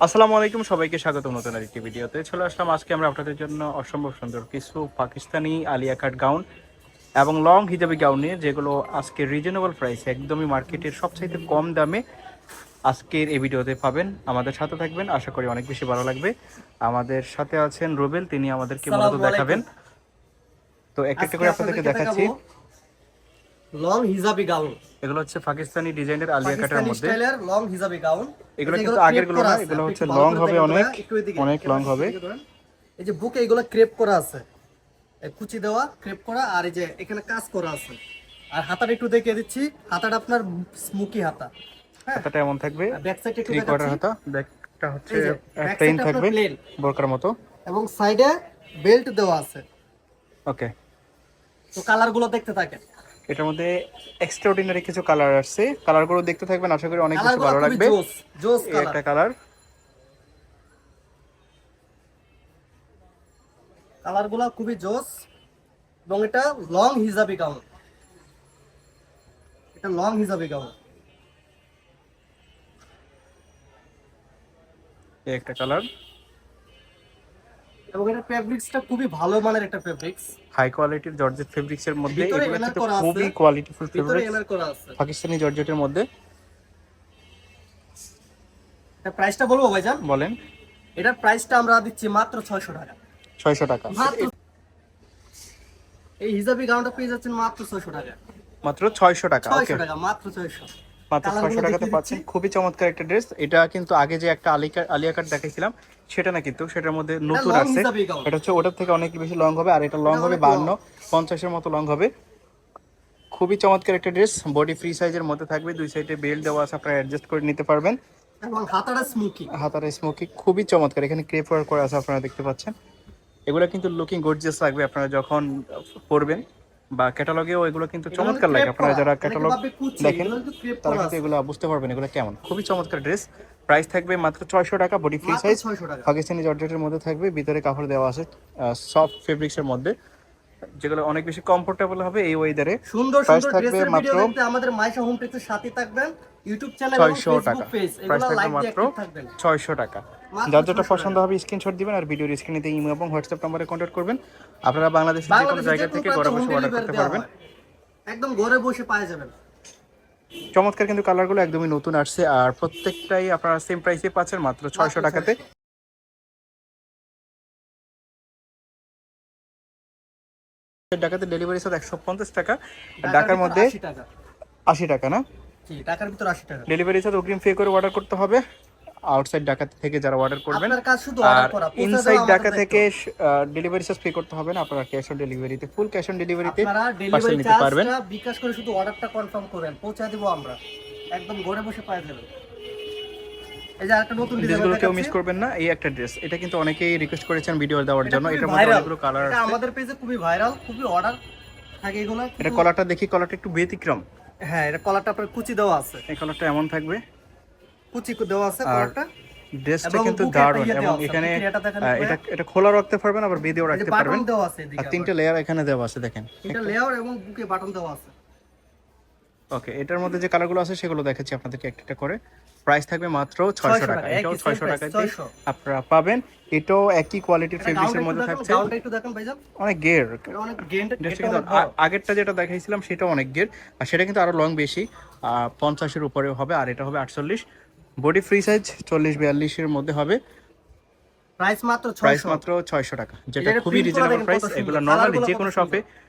আসসালামু আলাইকুম, সবাইকে স্বাগত নতুন আরেকটি ভিডিওতে। চলে আসলাম আজকে আমরা আপনাদের জন্য অসম্ভব সুন্দর কিছু পাকিস্তানি আলিয়া কাট গাউন এবং লং হিজাবি গাউন নিয়ে, যেগুলো আজকে রিজনেবল প্রাইসে একদমই মার্কেটের সবচাইতে কম দামে আজকের এই ভিডিওতে পাবেন। আমাদের সাথে থাকবেন, আশা করি অনেক বেশি ভালো লাগবে। আমাদের সাথে আছেন রুবেল, তিনি আমাদেরকে মূলত আসসালামু দেখাবেন। আলাইকুম। তো একটা একটা আজকে করে আপনাদেরকে আপনাদেরকে দেখাচ্ছি। দেখাবো লং হিজাবি গাউন, এগুলো হচ্ছে পাকিস্তানি ডিজাইনের আলিয়া কাটের পাকিস্তানি মধ্যে। স্টাইলের লং হিজাবি গাউন। এগুলো এগুলো কিন্তু আগের ক্রেপ গুলো করা না, আছে, এগুলো আপনি হচ্ছে একটু ভালো লং করে হবে, দেখেন অনেক ভাইয়া, একটু এদিকে অনেক লং হবে। এই যে বুকে এগুলো ক্রেপ করা আছে, এই কুচি দেওয়া ক্রেপ করা, আর এই যে এখানে কাজ করা আছে। আর হাতাটা একটু দেখিয়ে দিচ্ছি, হাতাটা আপনার স্মোকি হাতা। হ্যাঁ, হাতাটা এমন থাকবে, আর ব্যাক সাইড একটু 3/4 দেখাচ্ছি। হাতা। ব্যাকটা হচ্ছে এই যে ব্যাক প্লেন সাইডটা আপনার থাকবে, প্লেন বোরকার মতো। এবং সাইডে বেল্ট দেওয়া আছে। ওকে, তো কালারগুলো দেখতে থাকেন। এটার মধ্যে এক্সট্রাঅর্ডিনারি কিছু কালার আসছে। কালারগুলো দেখতে থাকবেন, আশা করি অনেক বেশি কালারগুলো ভালো খুবই লাগবে। জোস জোস এই কালার। একটা কালার, কালারগুলো খুবই জোস এবং এটা লং হিজাবি গাউন। এটা লং হিজাবি গাউন। এই একটা কালার। এবং এটা ফেব্রিক্সটা খুবই ভালো মানের একটা ফেব্রিক্স। হাই কোয়ালিটির জর্জেট ফেব্রিক্স এর মধ্যে, ভিতরে এগুলো এনার কিন্তু করা আছে, খুবই কোয়ালিটিফুল ভিতরে ফেব্রিক্স, এনার করা আছে। পাকিস্তানি জর্জেটের মধ্যে। এটা প্রাইসটা বলবো ভাইজান? বলেন। এটার প্রাইসটা আমরা দিচ্ছি মাত্র 600 টাকা। 600 টাকা মাত্র এই হিজাবি গাউনটা পেয়ে যাচ্ছেন মাত্র 600 টাকা। মাত্র 600 টাকা। 600 ওকে, টাকা, মাত্র 600। মাত্র 600 টাকাতে পাচ্ছেন। খুবই চমৎকার একটা ড্রেস। এটা কিন্তু আগে যে একটা আলিয়া কাট দেখাইছিলাম সেটা না, কিন্তু সেটার মধ্যে এটা নতুন লং আসছে। Hijabi gown. এটা হচ্ছে ওটার থেকে অনেক বেশি লং হবে, আর এটা লং এটা হবে অনেক লং। 52-50 এর মতো লং হবে। খুবই চমৎকার একটা ড্রেস, বডি ফ্রি সাইজের মধ্যে থাকবে, দুই সাইডে বেল্ট দেওয়া আছে, আপনারা অ্যাডজাস্ট করে নিতে পারবেন। এবং হাতাটা স্মোকি। হাতার স্মোকি খুবই চমৎকার, এখানে ক্রেপ ওয়ার্ক করা আছে, আপনারা দেখতে পাচ্ছেন। এগুলো কিন্তু লুকিং গর্জিয়াস লাগবে আপনারা যখন পরবেন, বা ক্যাটালগেও এগুলো কিন্তু এগুলো চমৎকার লাগে। ক্রেপ আপনারা করা, যারা অনেকে ক্যাটালগ ভাবে কুচি, দেখেন এগুলো কিন্তু ক্রেপ তারা করা কিন্তু আছে। এগুলো বুঝতে পারবেন এগুলো কেমন। খুবই চমৎকার ড্রেস। প্রাইস থাকবে মাত্র 600 টাকা, বডি ফ্রি মাত্র সাইজ, 600 টাকা। পাকিস্তানি জর্জেটের মধ্যে থাকবে, ভিতরে কাপড় দেওয়া আছে সফট ফেব্রিক্সের মধ্যে, যেগুলো অনেক বেশি কমফোর্টেবল হবে এই ওয়েদারে। সুন্দর প্রাইস সুন্দর থাকবে ড্রেসের মাত্র ভিডিও দেখতে আমাদের মাইশা হোম টেক্সের সাথে থাকবেন। ইউটিউব চ্যানেল এবং 600 ফেসবুক টাকা। পেজ প্রাইস এগুলো থাকবে লাইক দিয়ে মাত্র অ্যাক্টিভ থাকবেন। 600 টাকা। মাত্র যার যেটা 600 পছন্দ টাকা। হবে স্ক্রিনশট দিবেন, আর ভিডিওর স্ক্রিনেতে ইমো এবং হোয়াটসঅ্যাপ নম্বরে কন্ট্যাক্ট করবেন। আপনারা বাংলাদেশের যে কোনো বাংলাদেশের যে জায়গা কোনো থেকে প্রান্তে ঘরে হোম বসে অর্ডার ডেলিভারি করতে দেওয়া পারবেন। হয়, একদম ঘরে বসে পাওয়া যাবেন। চমৎকার কিন্তু কালারগুলো একদমই নতুন আসছে, আর প্রত্যেকটাই আপনারা সেম প্রাইসে পাচ্ছেন মাত্র 600 মাত্র টাকাতে। 600। ঢাকাতে ডেলিভারি চার্জ 150 টাকা, আর ঢাকার ঢাকার ভিতর মধ্যে 80 টাকা। 80 টাকা না। জি, ঢাকার ভিতর 80 টাকা। ডেলিভারি চার্জ অগ্রিম পে করে অর্ডার করতে হবে আউটসাইড ঢাকা থেকে যারা অর্ডার করবেন। আপনার কাজ শুধু আর অর্ডার করা, পৌঁছে ইনসাইড দেওয়া আমাদের ঢাকা দায়িত্ব। থেকে ডেলিভারি চার্জ পে করতে হবে না, আপনারা ক্যাশ অন ডেলিভারিতে, ফুল ক্যাশ অন ডেলিভারিতে আপনারা পার্সেল ডেলিভারি নিতে পারবেন। চার্জটা বিকাশ করে শুধু অর্ডারটা কনফার্ম করেন, পৌঁছে দেব আমরা, একদম ঘরে বসে পাওয়া যাবে। এই যে আরেকটা নতুন ডিজাইন ড্রেসগুলো কেউ দেখাচ্ছি। মিস করবেন না। এই একটা ড্রেস, এটা কিন্তু অনেকেই রিকোয়েস্ট করেছেন ভিডিও দেওয়ার এটা জন্য। খুবই এটার মধ্যে ভাইরাল, অনেকগুলো কালার এটা আছে। আমাদের পেজে খুবই ভাইরাল, খুবই অর্ডার থাকে এগুলো। এটা কলারটা দেখি, কলারটা একটু ব্যতিক্রম। হ্যাঁ, এটা কলারটা আপনার কুচি দেওয়া আছে, এই কালারটা এমন থাকবে, কুচি দেওয়া আছে আর কলারটা। ড্রেসটা এবং কিন্তু বুকে একটা দারুণ। ইয়ে এবং দেওয়া আছে, এখানে বুকের এটা দেখেন এটা এটা খোলা রাখতে পারবেন, আবার বেঁধেও এই যে রাখতে বাটন পারবেন। দেওয়া আছে আর এদিকে, 3টে লেয়ার এখানে দেওয়া আছে, দেখেন। এটা লেয়ার এবং বুকে বাটন দেওয়া আছে। ওকে, এটার মধ্যে যে কালারগুলো আছে সেগুলো দেখাচ্ছি আপনাদেরকে একটা একটা করে। প্রাইস থাকবে মাত্র 600 টাকা। এটাও একই সেম 600 প্রাইস, টাকাতে 600। আপনারা পাবেন। এটাও একই কোয়ালিটির এটা গাউনটা ফেব্রিক্সের একটু মধ্যে দেখেন, থাকছে। গাউনটা একটু দেখেন ভাইজান, অনেক গের। এটা অনেক গেন্ডেড, ড্রেসটা এটা কিন্তু অনেক বড়। আগেরটা যেটা দেখাইছিলাম সেটাও অনেক গের, আর সেটা কিন্তু আরো লং বেশি, 50-এর উপরে হবে, আর এটা হবে 48। বডি ফ্রি সাইজ 40-42-এর মধ্যে হবে। প্রাইস মাত্র প্রাইস 600। মাত্র 600 টাকা, যেটা এটা খুবই প্রিন্ট করা রিজনেবল দেখেন প্রাইস। কত সুন্দর, এগুলো নর্মালি কালারগুলো যে কত কোনো শপে সুন্দর।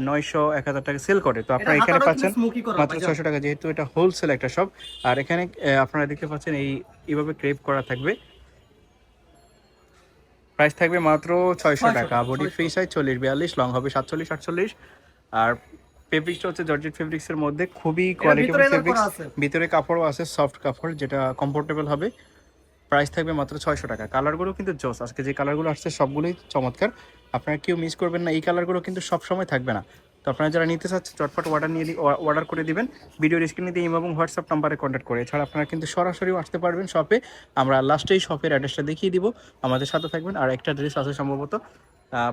900-1000 টাকা সেল করে, তো এটা আপনারা এখানে হাতাটাও কিন্তু পাচ্ছেন স্মোকি করা মাত্র ভাইজান। 600 টাকা, যেহেতু এটা হোলসেল একটা শপ। আর এখানে আপনারা দেখতে পাচ্ছেন এইভাবে ক্রেপ করা থাকবে। প্রাইস থাকবে মাত্র 600 টাকা, বডি ফ্রি 600। সাইজ 40-42, লং হবে 47-48। আর ফেব্রিক্সটা হচ্ছে জর্জেট ফেব্রিক্সের মধ্যে, খুবই এটা কোয়ালিটিফুল ভিতরে এনার করা ফেব্রিক্স। আছে। ভিতরে কাপড়ও আছে, সফট কাপড়, যেটা কমফোর্টেবল হবে। প্রাইস থাকবে মাত্র 600 টাকা। কালারগুলো কিন্তু জোস, আজকে যে কালারগুলো আসছে সবগুলোই চমৎকার, আপনারা কেউ মিস করবেন না। এই কালারগুলো কিন্তু সব সময় থাকবে না, তো আপনারা যারা নিতে চাচ্ছেন চটপট অর্ডার করে দিবেন ভিডিওর স্ক্রিনে দিয়ে ইমো এবং হোয়াটসঅ্যাপ নাম্বারে কন্ট্যাক্ট করে। এছাড়া আপনারা কিন্তু সরাসরিও আসতে পারবেন শপে, আমরা লাস্টেই শপের অ্যাড্রেসটা দেখিয়ে দিব। আমাদের সাথে থাকবেন। আর একটা ড্রেস আছে সম্ভবত,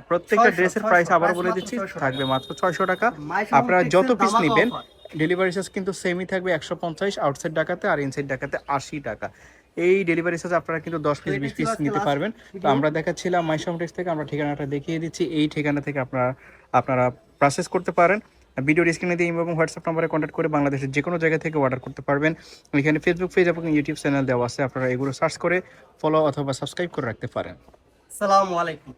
প্রত্যেকটা 600, ড্রেসের প্রাইস আবার বলে মাত্র দিচ্ছি, 600 থাকবে টাকা। মাত্র 600 টাকা। মাইশা হোম আপনারা যত টেক্সের পিস ধামাকা নেবেন অফার। ডেলিভারি চার্জ কিন্তু সেমই থাকবে 150, আউটসাইড ঢাকাতে, আর ইনসাইড ঢাকাতে 80 টাকা। এই ডেলিভারি চার্জ আপনারা কিন্তু 10 পিস তো এটা 20 ছিল পিস আজকে নিতে last পারবেন। তো video। আমরা দেখাচ্ছিলাম মাইশমটেক্স থেকে, আমরা ঠিকানাটা দেখিয়ে দিচ্ছি। এই ঠিকানা থেকে আপনারা প্রসেস করতে পারেন। ভিডিওর স্ক্রিনে দিয়ে এবং হোয়াটসঅ্যাপ নম্বরে কন্ট্যাক্ট করে বাংলাদেশের যে কোনো জায়গা থেকে অর্ডার করতে পারবেন। এখানে ফেসবুক পেজ এবং ইউটিউব চ্যানেল দেওয়া আছে, আপনারা এগুলো সার্চ করে ফলো অথবা সাবস্ক্রাইব করে রাখতে পারেন। আসসালামু আলাইকুম।